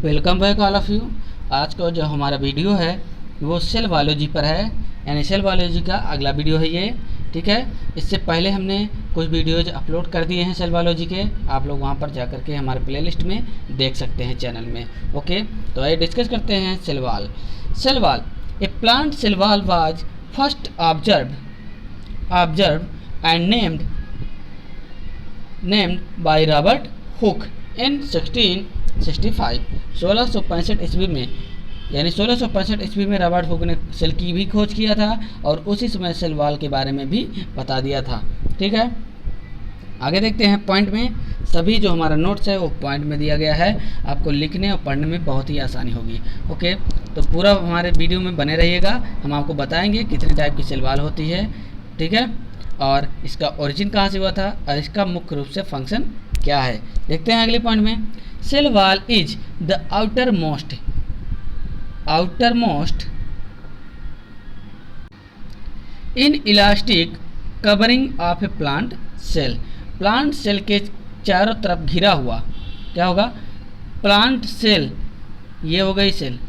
Welcome back all of you. आज का जो हमारा वीडियो है वो सेल बायोलॉजी पर है, यानी सेल बायोलॉजी का अगला वीडियो है ये। ठीक है, इससे पहले हमने कुछ वीडियोज अपलोड कर दिए हैं सेल बायोलॉजी के, आप लोग वहाँ पर जा कर के हमारे प्लेलिस्ट में देख सकते हैं चैनल में। ओके, तो आइए डिस्कस करते हैं cell wall. Cell wall, a plant cell wall was first observe and named by Robert Hooke in 1665 ईस्वी में, यानी 1665 ईस्वी में रॉबर्ट हुक ने सेल की भी खोज किया था और उसी समय सेल वॉल के बारे में भी बता दिया था। ठीक है, आगे देखते हैं पॉइंट में। सभी जो हमारा नोट्स है वो पॉइंट में दिया गया है, आपको लिखने और पढ़ने में बहुत ही आसानी होगी। ओके, तो पूरा हमारे वीडियो में बने रहिएगा, हम आपको बताएंगे कितने टाइप की सेल वॉल होती है। ठीक है, और इसका ओरिजिन कहाँ से हुआ था और इसका मुख्य रूप से फंक्शन क्या है। देखते हैं अगले पॉइंट में। Cell wall is the outermost inelastic covering of a plant cell। Plant cell के चारों तरफ घिरा हुआ क्या होगा? प्लांट सेल, ये हो गई सेल।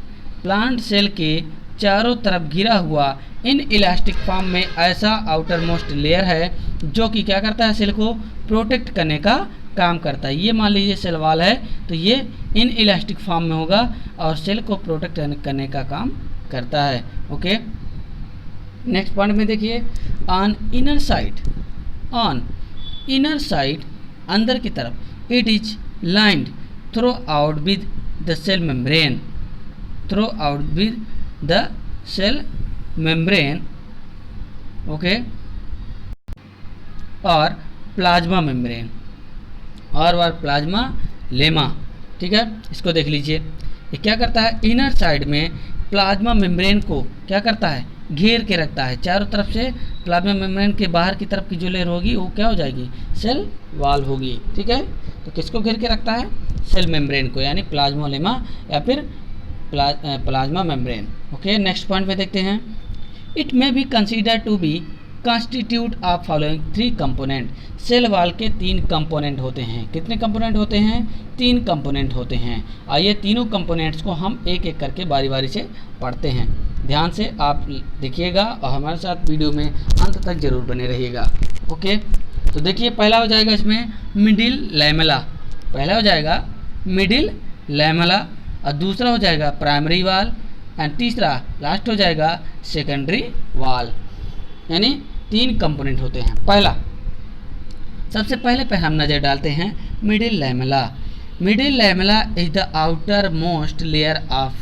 प्लांट सेल के चारों तरफ घिरा हुआ इन इलास्टिक फॉर्म में ऐसा आउटर मोस्ट लेयर है जो कि क्या करता है, सेल को प्रोटेक्ट करने का काम करता है। ये मान लीजिए सेल वॉल है तो ये इन इलास्टिक फॉर्म में होगा और सेल को प्रोटेक्ट करने का काम करता है। ओके, नेक्स्ट पॉइंट में देखिए, ऑन इनर साइड अंदर की तरफ, it is lined throughout with the cell membrane, okay, और प्लाज्मा मेम्ब्रेन और प्लाज्मा लेमा। ठीक है, इसको देख लीजिए, ये क्या करता है, इनर साइड में प्लाज्मा मेम्ब्रेन को क्या करता है, घेर के रखता है चारों तरफ से। प्लाज्मा मेम्ब्रेन के बाहर की तरफ की जो लेयर होगी वो क्या हो जाएगी, सेल वॉल होगी। ठीक है, तो किसको घेर के रखता है, सेल मेम्ब्रेन को, यानी प्लाज्मा लेमा या फिर plasma membrane. Okay, next point में देखते हैं। It may be consider to be constitute of following 3 component. Cell wall के 3 कंपोनेंट होते हैं। कितने कंपोनेंट होते हैं? 3 कंपोनेंट होते हैं। आइए तीनों कंपोनेंट्स को हम एक एक करके बारी बारी से पढ़ते हैं। ध्यान से आप देखिएगा और हमारे साथ वीडियो में अंत तक जरूर बने रहिएगा। ओके, तो देखिए पहला हो जाएगा इसमें मिडिल लैमेला। पहला हो जाएगा मिडिल लैमेला और दूसरा हो जाएगा प्राइमरी वॉल एंड तीसरा लास्ट हो जाएगा सेकेंडरी वॉल। यानी 3 कंपोनेंट होते हैं। पहला, सबसे पहले पर हम नज़र डालते हैं middle lamella. Middle lamella is the outermost layer of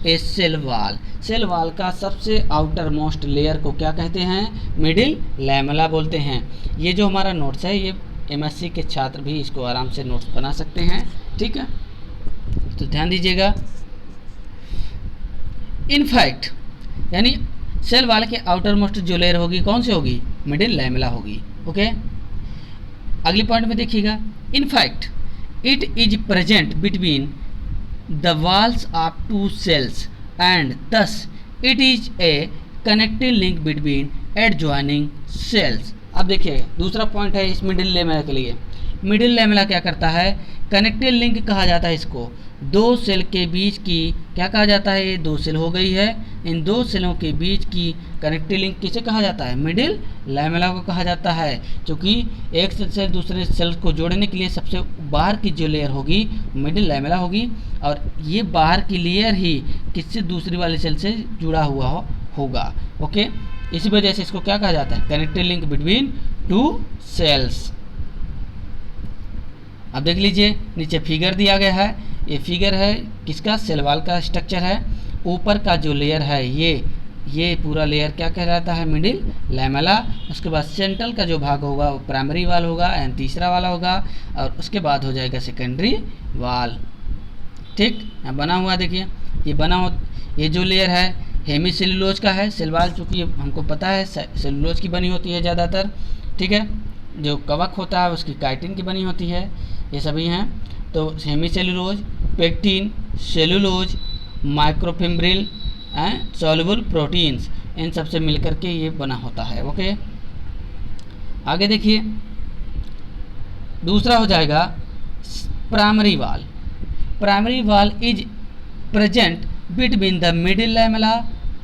a cell wall. Cell wall का सबसे आउटर मोस्ट लेयर को क्या कहते हैं, मिडिल लैमेला बोलते हैं। ये जो हमारा नोट्स है ये एमएससी के छात्र भी इसको आराम से नोट्स बना सकते हैं। ठीक है, तो ध्यान दीजिएगा। इनफैक्ट, यानी सेल वॉल के आउटर मोस्ट जो लेयर होगी कौन सी होगी, मिडिल लैमेला होगी। ओके, अगली पॉइंट में देखिएगा। In fact it is present between the walls of 2 cells and thus it is a connective link between adjoining cells. अब देखिए दूसरा पॉइंट है इस मिडिल लैमेला के लिए। मिडिल लैमेला क्या करता है, कनेक्टिव लिंक कहा जाता है इसको। 2 सेल के बीच की क्या कहा जाता है, ये 2 सेल हो गई है, इन 2 सेलों के बीच की कनेक्टिव लिंक किसे कहा जाता है, मिडिल लैमेला को कहा जाता है। क्योंकि एक सेल से दूसरे सेल को जोड़ने के लिए सबसे बाहर की जो लेयर होगी मिडिल लैमेला होगी और ये बाहर की लेयर ही किससे, दूसरी वाली सेल से जुड़ा हुआ होगा। ओके, इसी वजह से इसको क्या कहा जाता है, कनेक्टिव लिंक बिटवीन 2 सेल्स। अब देख लीजिए नीचे फिगर दिया गया है, ये फिगर है किसका, सेल वॉल का स्ट्रक्चर है। ऊपर का जो लेयर है ये पूरा लेयर क्या कहलाता है, मिडिल लैमेला। उसके बाद सेंट्रल का जो भाग होगा वो प्राइमरी वॉल होगा एंड तीसरा वाला होगा और उसके बाद हो जाएगा सेकेंडरी वॉल। ठीक, यहाँ बना हुआ देखिए, ये जो लेयर है हेमी सेलुलोज का है। सेल वॉल चूँकि हमको पता है सेलुलोज की बनी होती है ज़्यादातर। ठीक है, जो कवक होता है उसकी काइटिन की बनी होती है, ये सभी हैं। तो hemi cellulose, pectin, cellulose, microfibril and soluble proteins, इन सब से मिलकर के ये बना होता है। ओके, आगे देखिए दूसरा हो जाएगा primary wall. Primary wall is present between the middle lamella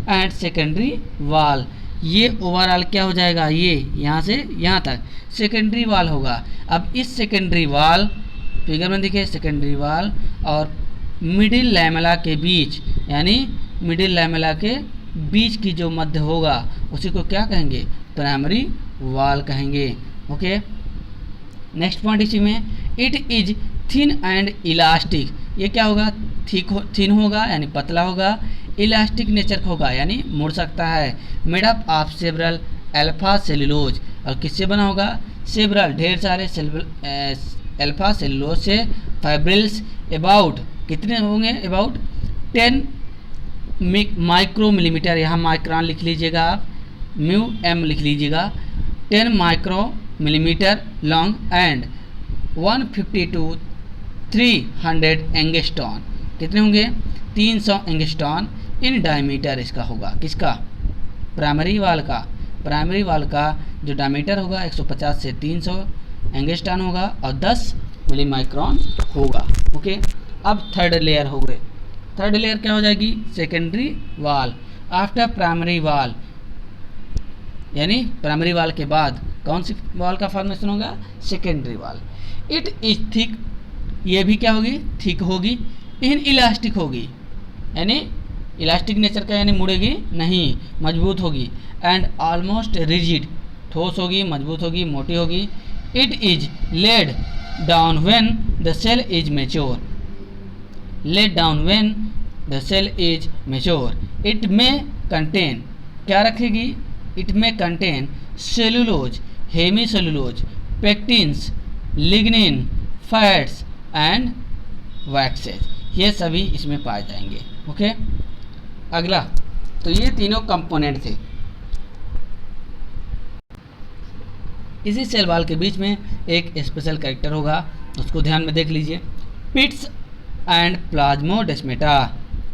and secondary वाल। ये ओवरऑल क्या हो जाएगा, ये यहाँ से यहाँ तक सेकेंडरी वाल होगा। अब इस सेकेंडरी वाल, फिगर में देखिए, सेकेंडरी वाल और मिडिल लैमेला के बीच, यानी मिडिल लैमेला के बीच की जो मध्य होगा उसी को क्या कहेंगे, प्राइमरी वाल कहेंगे। ओके, नेक्स्ट पॉइंट इसी में, it is thin and elastic. ये क्या होगा, थिन होगा यानी पतला होगा, इलास्टिक नेचर का होगा यानी मुड़ सकता है, made up of several alpha cellulose. और किससे बना होगा, सेवरल ढेर सारे अल्फा सेलुलोज से, फाइब्रिल्स अबाउट कितने होंगे, अबाउट 10 माइक्रो मिलीमीटर, यहाँ माइक्रोन लिख लीजिएगा आप, म्यू एम लिख लीजिएगा, 10 micro millimetre long and 150 to 300 एंगस्टॉन। कितने होंगे, 300 एंगस्टॉन इन डायमीटर इसका होगा, किसका, प्राइमरी वाल का। प्राइमरी वाल का जो डायमीटर होगा 150 से 300 एंगस्टॉन होगा और 10 मिली माइक्रोन होगा। ओके, अब थर्ड लेयर हो गए। थर्ड लेयर क्या हो जाएगी, सेकेंडरी वाल आफ्टर प्राइमरी वाल, यानी प्राइमरी वाल के बाद कौन सी वाल का फॉर्मेशन होगा, सेकेंडरी वाल। इट इज थिक, ये भी क्या होगी, थिक होगी, इन इलास्टिक होगी, यानी इलास्टिक नेचर का यानी मुड़ेगी नहीं, मजबूत होगी, एंड ऑलमोस्ट रिजिड, ठोस होगी, मजबूत होगी, मोटी होगी। It is laid down when the cell is mature, laid down when the cell is mature. It में कंटेन, क्या रखेगी, इट में contain cellulose, hemi cellulose, pectins, lignin, fats and waxes, ये सभी इसमें पाए जाएंगे। ओके, अगला, तो ये तीनों कंपोनेंट थे। इसी सेल वॉल के बीच में एक स्पेशल कैरेक्टर होगा, उसको ध्यान में देख लीजिए, पिट्स एंड प्लाज्मोडेस्माटा,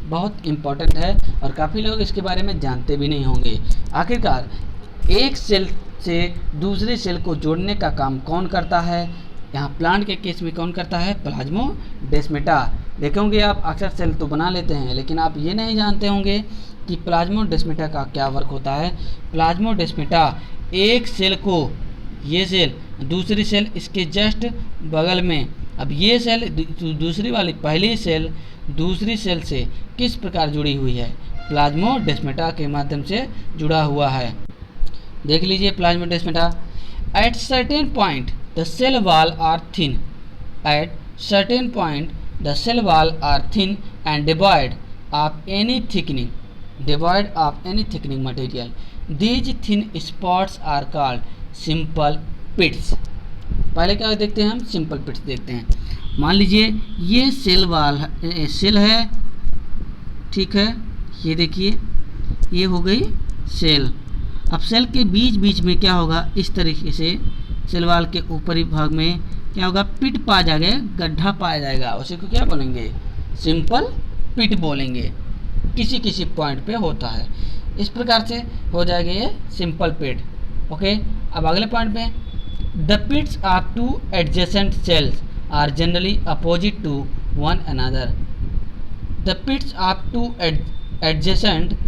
बहुत इंपॉर्टेंट है और काफ़ी लोग इसके बारे में जानते भी नहीं होंगे। आखिरकार एक सेल से दूसरे सेल को जोड़ने का काम कौन करता है, यहाँ प्लांट के केस में कौन करता है, प्लाज्मोडेस्माटा। देखेंगे आप अक्सर सेल तो बना लेते हैं, लेकिन आप ये नहीं जानते होंगे कि प्लाज्मोडेस्माटा का क्या वर्क होता है। प्लाज्मोडेस्माटा एक सेल को, ये सेल दूसरी सेल इसके जस्ट बगल में, अब ये सेल दूसरी वाली पहली सेल दूसरी सेल से किस प्रकार जुड़ी हुई है, प्लाज्मोडेस्माटा के माध्यम से जुड़ा हुआ है। देख लीजिए plasmodesmata, at certain point the cell wall are thin, at certain point the cell wall are thin and devoid of any thickening, devoid of any thickening material. These thin spots are called simple pits. पहले क्या देखते हैं हम, simple पिट्स देखते हैं। मान लीजिए ये सेल वाल सेल है, ठीक है, ये देखिए ये हो गई सेल। अब सेल के बीच बीच में क्या होगा, इस तरीके से सेल वाल के ऊपरी भाग में क्या होगा, पिट पाया जाएगा, गड्ढा पाया जाएगा, उसी को क्या बोलेंगे, सिंपल पिट बोलेंगे। किसी किसी पॉइंट पे होता है, इस प्रकार से हो जाएगा ये सिंपल पिट। ओके, अब अगले पॉइंट पे, the pits are two adjacent cells are generally opposite to one another. The pits are two adjacent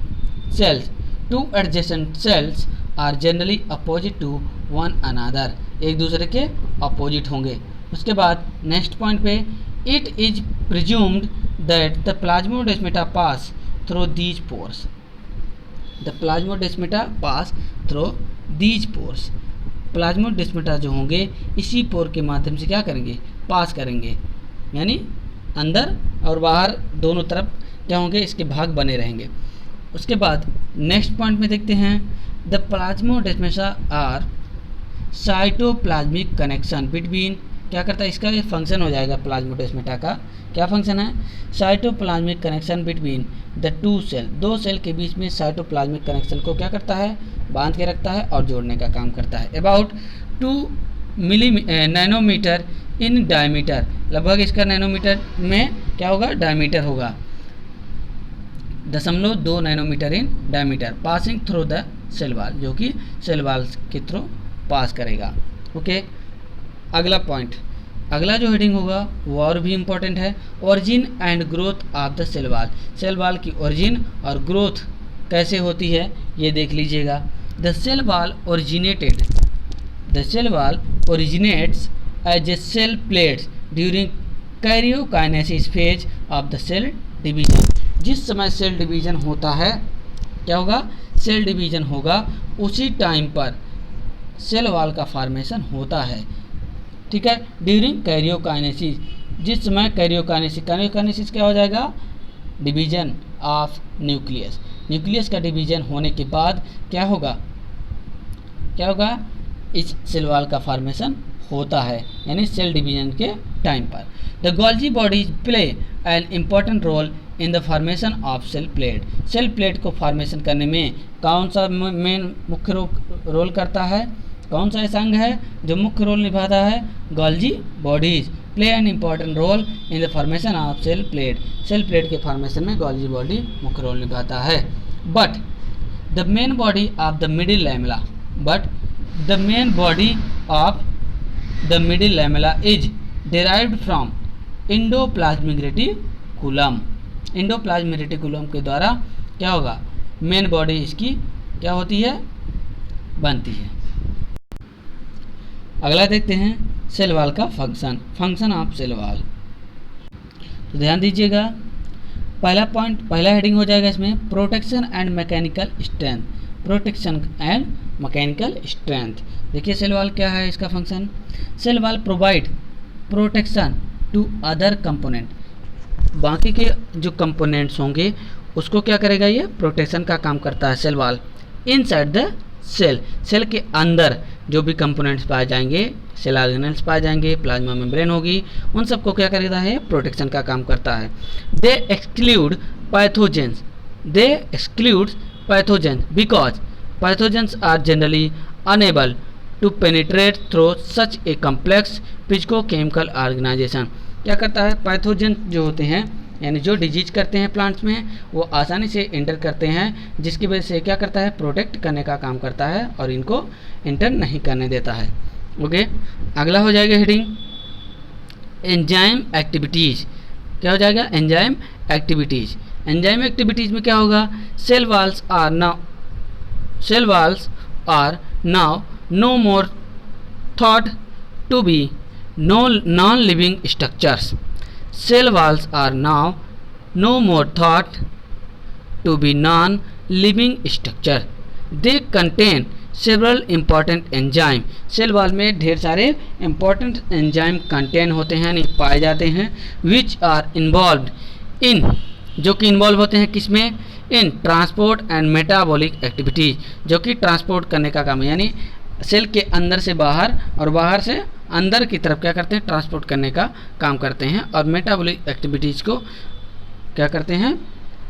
cells, two adjacent cells are generally opposite to one another, एक दूसरे के अपोजिट होंगे। उसके बाद next point पे, it is presumed that the plasmodesmata pass through these pores, the plasmodesmata pass through these pores. Plasmodesmata जो होंगे इसी पोर के माध्यम से क्या करेंगे, पास करेंगे, यानी अंदर और बाहर दोनों तरफ क्या होंगे, इसके भाग बने रहेंगे। उसके बाद नेक्स्ट पॉइंट में देखते हैं, the plasmodesmata are cytoplasmic connection between, क्या करता है, इसका ये फंक्शन हो जाएगा प्लाज्मोडेस्माटा का, क्या फंक्शन है, cytoplasmic connection between the two cell, दो सेल के बीच में साइटोप्लाज्मिक कनेक्शन को क्या करता है, बांध के रखता है और जोड़ने का काम करता है। अबाउट 2 नैनोमीटर इन डायमीटर, लगभग इसका नैनोमीटर में क्या होगा, डायमीटर होगा, 0.2 nanometre in diameter, passing through the cell wall, जो कि सेल वाल के थ्रू पास करेगा। ओके, अगला पॉइंट, अगला जो हेडिंग होगा वो और भी इम्पोर्टेंट है, origin and growth of the cell wall. Cell wall की ओरिजिन और ग्रोथ कैसे होती है ये देख लीजिएगा। The cell wall originates as a cell plates during karyokinesis phase of the cell division. जिस समय सेल डिवीजन होता है क्या होगा, सेल डिवीजन होगा, उसी टाइम पर सेल वॉल का फॉर्मेशन होता है। ठीक है, ड्यूरिंग कैरियोकाइनेसिस, जिस समय कैरियोकाइनेसिस क्या हो जाएगा, डिवीजन ऑफ न्यूक्लियस। न्यूक्लियस का डिवीजन होने के बाद क्या होगा, इस सेल वॉल का फॉर्मेशन होता है, यानी सेल डिवीजन के टाइम पर। The Golgi bodies play an important role in the formation of cell plate. Cell plate को फॉर्मेशन करने में कौन सा मेन मुख्य रोल करता है, कौन सा ऐसा अंग है जो मुख्य रोल निभाता है, Golgi bodies play an important role in the formation of cell plate. Cell plate के फॉर्मेशन में गोल्जी बॉडी मुख्य रोल निभाता है। But the main body of the middle lamella is derived from endoplasmic reticulum. Endoplasmic reticulum के द्वारा क्या होगा, main body इसकी क्या होती है, बनती है। अगला देखते हैं सेल वॉल का फंक्शन ऑफ सेल वॉल। तो ध्यान दीजिएगा, पहला हेडिंग हो जाएगा इसमें protection and mechanical strength. Protection and mechanical strength. देखिए सेल वॉल क्या है, इसका function. Cell wall provide protection to other component. बाकी के जो कंपोनेंट्स होंगे उसको क्या करेगा, ये प्रोटेक्शन का काम करता है cell wall. Inside the cell के अंदर जो भी कंपोनेंट्स पाए जाएंगे, सेल ऑर्गेनेल्स पाए जाएंगे, प्लाज्मा मेम्ब्रेन होगी, उन सबको क्या करेगा है, प्रोटेक्शन का काम करता है। They exclude pathogens because pathogens are generally unable to penetrate through such a complex physico-chemical organisation. क्या करता है, पैथोजेंस जो होते हैं यानी जो डिजीज करते हैं प्लांट्स में, वो आसानी से इंटर करते हैं, जिसकी वजह से क्या करता है, प्रोटेक्ट करने का काम करता है और इनको इंटर नहीं करने देता है। ओके, अगला हो जाएगा हेडिंग एंजाइम एक्टिविटीज़। क्या हो जाएगा, एंजाइम एक्टिविटीज़। एंजाइम एक्टिविटीज़ में क्या होगा, cell walls are no more thought to be non-living structures. Cell walls are now no more thought to be non-living structure. They contain several important enzyme. Cell wall में ढेर सारे important enzyme contain होते हैं, यानी पाए जाते हैं, which are involved in, जो कि इन्वॉल्व होते हैं किसमें, इन ट्रांसपोर्ट एंड मेटाबॉलिक एक्टिविटीज, जो कि ट्रांसपोर्ट करने का काम है, यानी सेल के अंदर से बाहर और बाहर से अंदर की तरफ क्या करते हैं, ट्रांसपोर्ट करने का काम करते हैं, और मेटाबॉलिक एक्टिविटीज़ को क्या करते हैं,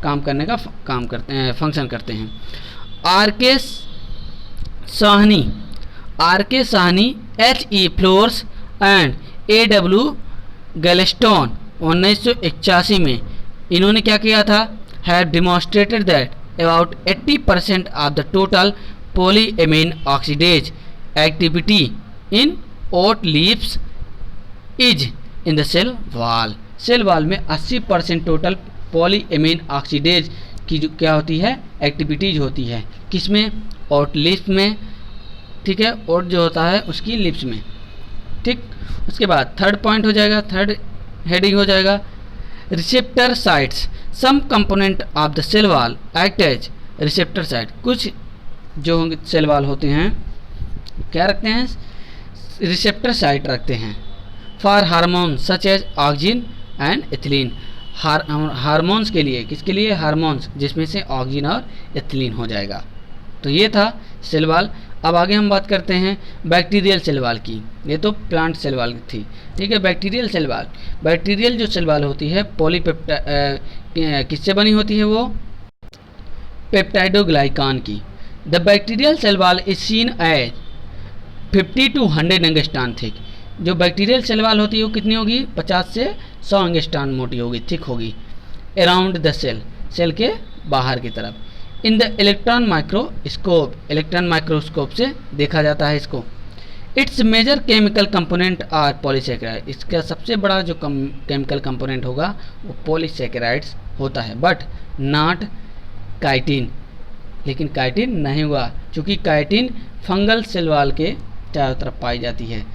काम करने का काम करते हैं, फंक्शन करते हैं। आर के Sahni H.E. Floors and A.W. गैलेस्टोन 1981 में इन्होंने क्या किया था, have demonstrated that about 80% of the total polyamine oxidase activity in oat leaves is in the cell wall. Cell wall में 80% टोटल पॉलीएमीन ऑक्सीडेज की जो क्या होती है, एक्टिविटीज होती है, किसमें, ओट लीव्स में। ठीक है, ओट जो होता है उसकी लिप्स में। ठीक, उसके बाद थर्ड पॉइंट हो जाएगा, थर्ड हेडिंग हो जाएगा receptor sites. Some component of the cell wall act as receptor site. कुछ जो सेल वॉल होते हैं क्या रखते हैं, रिसेप्टर साइट रखते हैं for hormone such as oxygen and ethylene. Hormones के लिए, किसके लिए, हार्मोन्स, जिसमें से ऑक्सीजन और एथिलीन हो जाएगा। तो ये था सेल वॉल। अब आगे हम बात करते हैं बैक्टीरियल सेल वॉल की। ये तो प्लांट सेल वॉल थी, ठीक है। बैक्टीरियल सेल वॉल, बैक्टीरियल जो सेल वॉल होती है किससे बनी होती है, वो पेप्टाइडोग्लाइकान की। The bacterial cell wall is seen as 50 to 100 angstrom thick. जो बैक्टीरियल सेल वॉल होती है वो कितनी होगी, 50 से 100 एंगस्ट्रॉन मोटी होगी, थिक होगी, अराउंड द सेल, सेल के बाहर की तरफ। In the electron microscope, electron microscope से देखा जाता है इसको। Its major chemical component are polysaccharide, इसका सबसे बड़ा जो केमिकल कंपोनेंट होगा वो पॉलीसेकेराइड्स होता है, बट नॉट काइटिन, लेकिन काइटिन नहीं हुआ, क्योंकि काइटिन फंगल सेल वॉल के चारों तरफ पाई जाती है।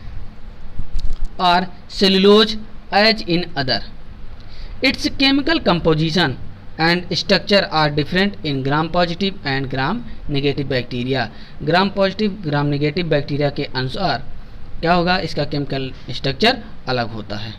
और cellulose as in other, its chemical composition and structure are different in gram positive and gram negative bacteria. Gram positive gram negative bacteria के अनुसार क्या होगा, इसका केमिकल स्ट्रक्चर अलग होता है।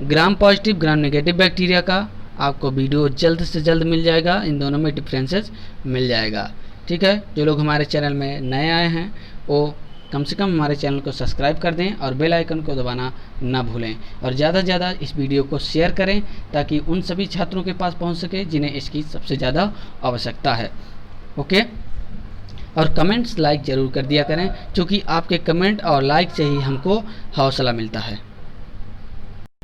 ग्राम पॉजिटिव ग्राम नेगेटिव बैक्टीरिया का आपको वीडियो जल्द से जल्द मिल जाएगा, इन दोनों में डिफरेंसेस मिल जाएगा। ठीक है, जो लोग हमारे चैनल में नए आए हैं वो कम से कम हमारे चैनल को सब्सक्राइब कर दें और बेल आइकन को दबाना ना भूलें, और ज़्यादा से ज़्यादा इस वीडियो को शेयर करें ताकि उन सभी छात्रों के पास पहुंच सके जिन्हें इसकी सबसे ज़्यादा आवश्यकता है। ओके, और कमेंट्स लाइक ज़रूर कर दिया करें, क्योंकि आपके कमेंट और लाइक से ही हमको हौसला मिलता है।